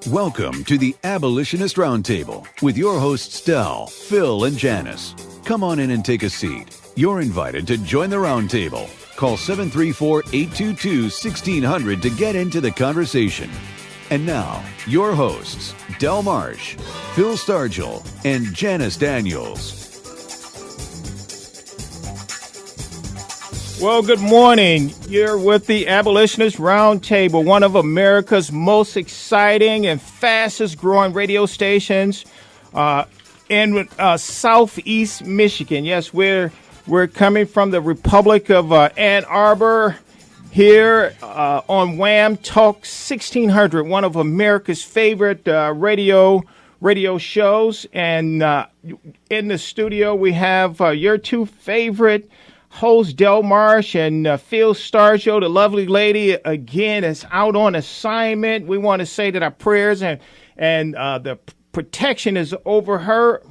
Welcome to the Abolitionist Round Table with your hosts Del, Phil, and Janice. Come on in and take a seat. You're invited to join the round table. Call 734-822-1600 to get into the conversation. And now, your hosts, Del Marsh, Phil Stargell, and Janice Daniels. Well, good morning. You're with the Abolitionist Round Table, one of America's most exciting and fastest growing radio stations in Southeast Michigan. Yes, we're coming from the Republic of Ann Arbor here on WAAM Talk 1600, one of America's favorite radio shows. And in the studio, we have your two favorite host Del Marsh and Phil Stargell, the lovely lady, again, is out on assignment. We want to say that our prayers and the protection is over her,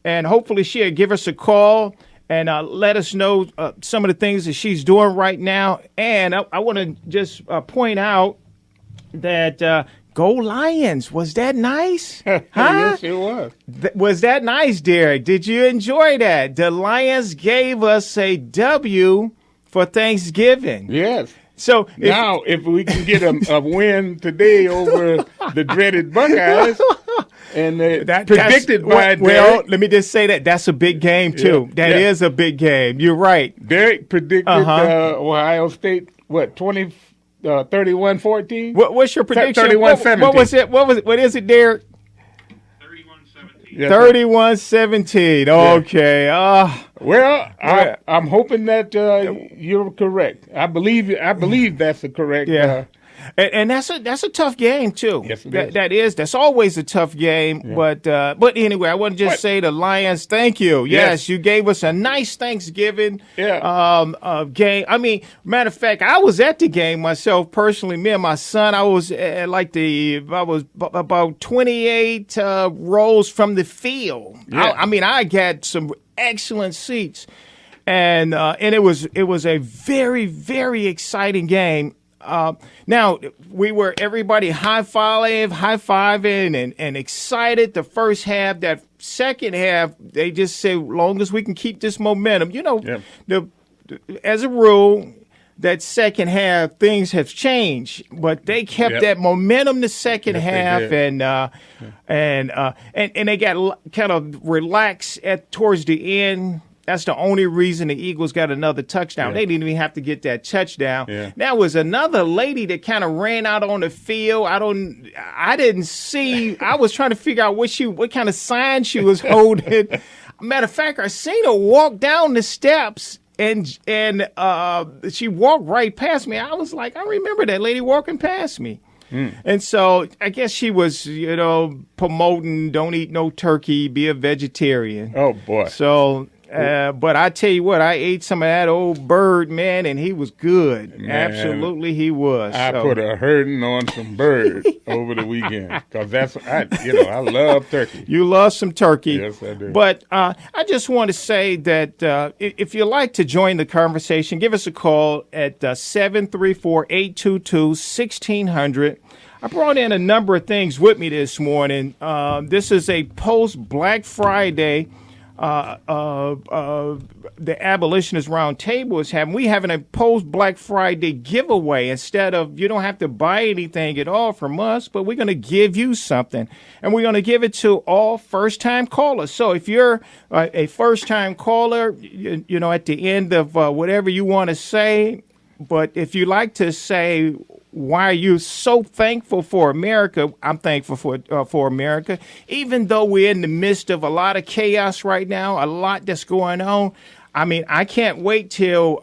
and hopefully she'll give us a call and let us know some of the things that she's doing right now. And I want to just point out that Go Lions. Was that nice? Huh? Yes, it was. Was that nice, Derek? Did you enjoy that? The Lions gave us a W for Thanksgiving. Yes. So if we can get a win today over the dreaded Buckeyes, and predicted by Derek. Well, let me just say that's a big game, too. Yeah, that is a big game. You're right. Derek predicted Ohio State, 31-14? What's your prediction? 31-17. What was it? What is it, Derek? 31-17. 31-17. Okay. I'm hoping that you're correct. I believe that's the correct. Yeah. And that's a tough game too. Yes, it is. That's always a tough game. Yeah. But anyway, I want to just say the Lions. Thank you. Yes, you gave us a nice Thanksgiving game. I mean, matter of fact, I was at the game myself personally. Me and my son. I was about 28 rows from the field. Yeah. I got some excellent seats, and it was a very, very exciting game. Now everybody high-fiving and excited the first half. That second half, they just say, long as we can keep this momentum, as a rule, that second half things have changed, but they kept that momentum the second half, and they got kind of relaxed towards the end. That's the only reason the Eagles got another touchdown. Yeah. They didn't even have to get that touchdown. Yeah. There was another lady that kind of ran out on the field. I didn't see. I was trying to figure out what kind of sign she was holding. Matter of fact, I seen her walk down the steps, and she walked right past me. I was like, I remember that lady walking past me. And so I guess she was, promoting don't eat no turkey, be a vegetarian. Oh, boy. So, but I tell you what, I ate some of that old bird, man, and he was good. Man, absolutely, he was. I put a hurting on some bird over the weekend because I love turkey. You love some turkey. Yes, I do. But I just want to say that if you'd like to join the conversation, give us a call at 734-822-1600. I brought in a number of things with me this morning. This is a post-Black Friday the Abolitionist Round Table is having. We having a post-Black Friday giveaway. Instead of, you don't have to buy anything at all from us, but we're going to give you something. And we're going to give it to all first-time callers. So if you're a first-time caller, at the end of whatever you want to say, but if you like to say, why are you so thankful for America? I'm thankful for America. Even though we're in the midst of a lot of chaos right now, a lot that's going on, I mean, I can't wait till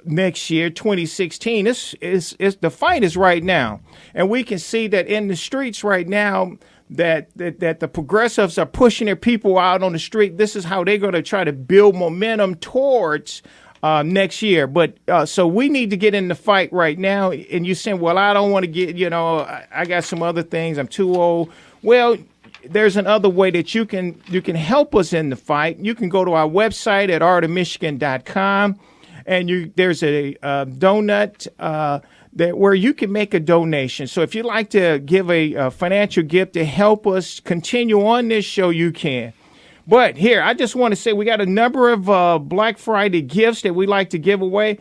next year, 2016. The fight is right now. And we can see that in the streets right now that the progressives are pushing their people out on the street. This is how they're going to try to build momentum towards next year. But so we need to get in the fight right now. And you're saying, well, I don't want to get, I got some other things. I'm too old. Well, there's another way that you can help us in the fight. You can go to our website at artofmichigan.com and there's a donut where you can make a donation. So if you'd like to give a financial gift to help us continue on this show, you can. But here, I just want to say we got a number of Black Friday gifts that we like to give away.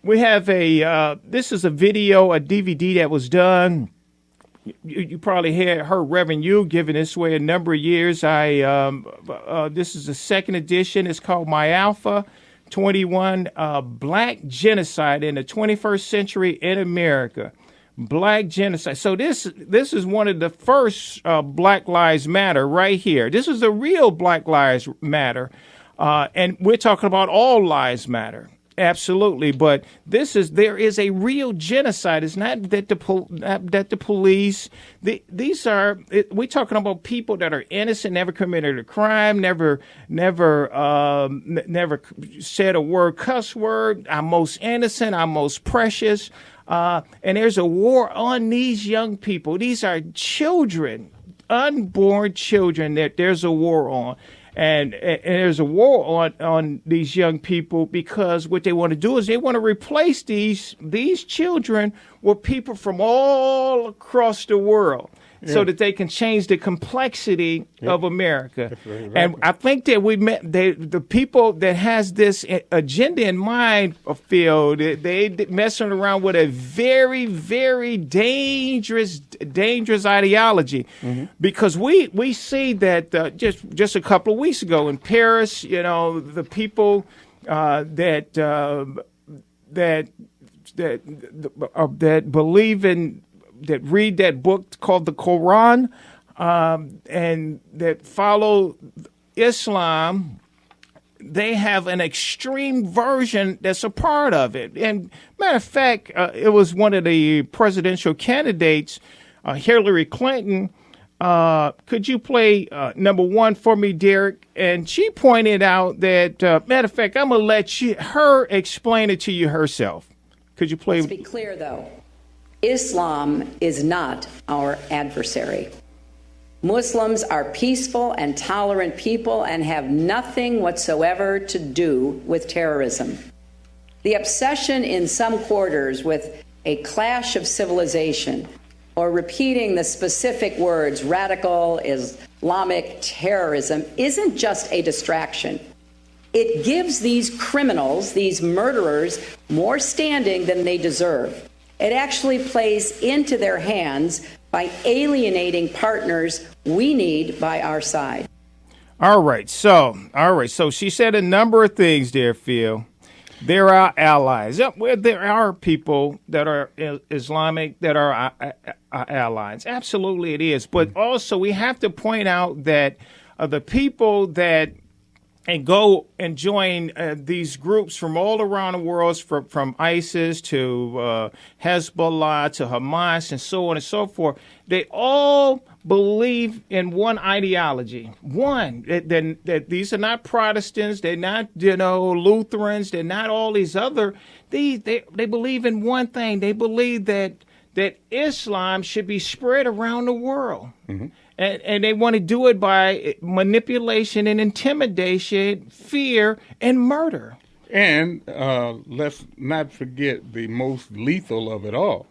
We have this is a video, a DVD that was done. You probably heard Reverend Yu giving this away a number of years. This is the second edition. It's called My Alpha 21 Black Genocide in the 21st Century in America. Black genocide. So this is one of the first Black Lives Matter right here. This is the real Black Lives Matter. And we're talking about all lives matter. Absolutely, but there is a real genocide. It's not that the police. We're talking about people that are innocent, never committed a crime, never said a cuss word. I'm most innocent. I'm most precious. And there's a war on these young people. These are children, unborn children that there's a war on. And there's a war on these young people because what they want to do is they want to replace these children with people from all across the world so that they can change the complexity of America. Right. And I think that the people that has this agenda in mind feel that they messing around with a very, very dangerous ideology, because we see that just a couple of weeks ago in Paris, the people that believe in, that read that book called the Quran, and that follow Islam, they have an extreme version that's a part of it. And matter of fact, it was one of the presidential candidates, Hillary Clinton. Could you play number one for me, Derek? And she pointed out that, matter of fact, I'm going to let her explain it to you herself. Could you play? Let's be clear, though. Islam is not our adversary. Muslims are peaceful and tolerant people and have nothing whatsoever to do with terrorism. The obsession in some quarters with a clash of civilization, or repeating the specific words radical Islamic terrorism, isn't just a distraction. It gives these criminals, these murderers, more standing than they deserve. It actually plays into their hands by alienating partners we need by our side. All right. So she said a number of things there, Phil. They're our allies. Well, there are people that are Islamic that are our allies. Absolutely it is. But also we have to point out that the people that go and join these groups from all around the world, from ISIS to Hezbollah to Hamas and so on and so forth, they all believe in one ideology. One, that these are not Protestants, they're not Lutherans, they're not all these other. They believe in one thing. They believe that Islam should be spread around the world. Mm-hmm. And they want to do it by manipulation and intimidation, fear, and murder. And let's not forget the most lethal of it all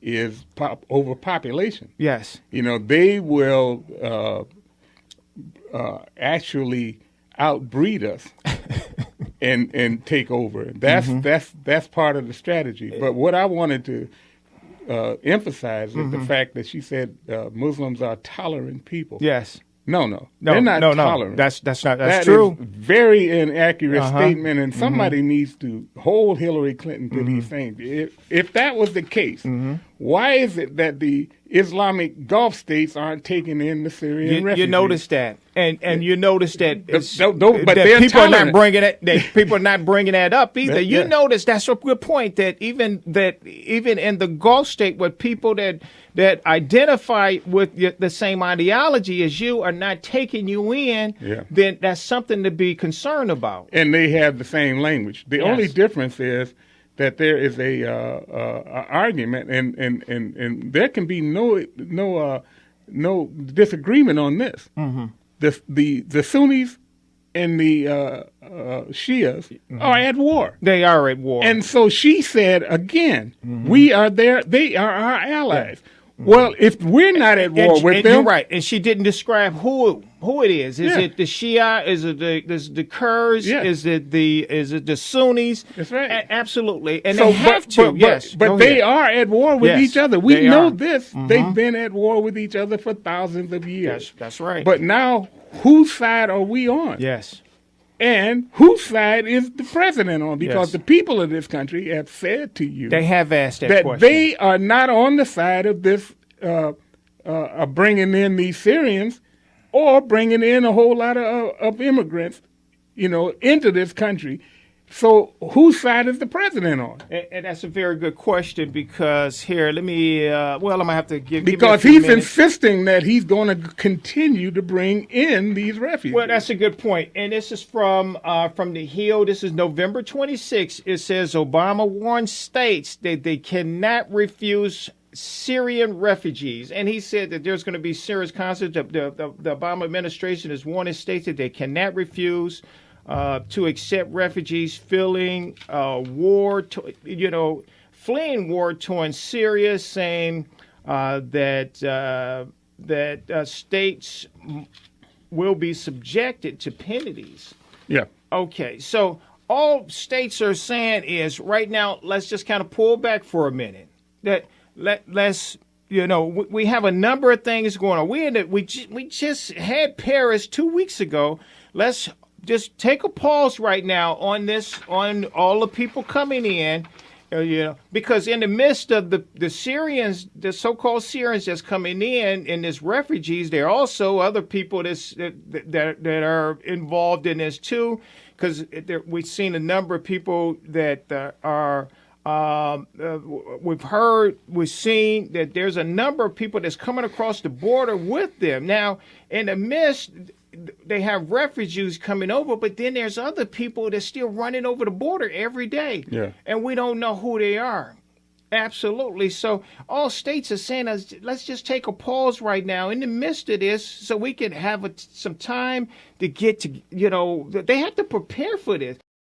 is overpopulation. Yes. They will actually outbreed us and take over. That's part of the strategy. But what I wanted to emphasize is the fact that she said Muslims are tolerant people. Yes. No, they're not tolerant. That's not. That's that true. Is very inaccurate statement, and somebody needs to hold Hillary Clinton to these things. If that was the case, why is it that the Islamic Gulf states aren't taking in the Syrian refugees? You notice that, and you notice that, but that people tolerant. are not bringing it. People are not bringing that up either. You notice that's a good point. That even in the Gulf state, with people that identify with the same ideology as you are not taking you in, then that's something to be concerned about. And they have the same language. The only difference is that there is a argument, and there can be no disagreement on this. The Sunnis and the Shias are at war. They are at war. And so she said again, we are there. They are our allies. Yeah. Well, if we're not at war with them, you're right. And she didn't describe who it is. Is it the Shia? Is it the Kurds? Yeah. Is it the Sunnis? That's right. Absolutely. And so, they have to. But they are at war with each other. We know this. Mm-hmm. They've been at war with each other for thousands of years. That's right. But now, whose side are we on? Yes. And whose side is the president on? Because the people of this country have said to you, they have asked that question. They are not on the side of this, bringing in these Syrians, or bringing in a whole lot of immigrants, into this country. So whose side is the president on? And that's a very good question, because here, let me, I'm going to have to give because give me a he's few minutes. insisting that he's going to continue to bring in these refugees. Well, that's a good point. And this is from The Hill. This is November 26th. It says Obama warned states that they cannot refuse Syrian refugees. And he said that there's going to be serious consequences. The Obama administration has warned states that they cannot refuse to accept refugees fleeing war-torn Syria, saying that states will be subjected to penalties. Yeah. Okay, so all states are saying is right now, let's just kind of pull back for a minute. Let's we have a number of things going on. We just had Paris 2 weeks ago. Let's just take a pause right now on all the people coming in, because in the midst of the Syrians, the so-called Syrians that's coming in and as refugees, there are also other people that are involved in this too, because we've seen a number of people that are. We've seen that there's a number of people that's coming across the border with them. Now, in the midst, they have refugees coming over, but then there's other people that's still running over the border every day. Yeah. And we don't know who they are. Absolutely. So all states are saying, let's just take a pause right now in the midst of this so we can have some time to get to, they have to prepare for this.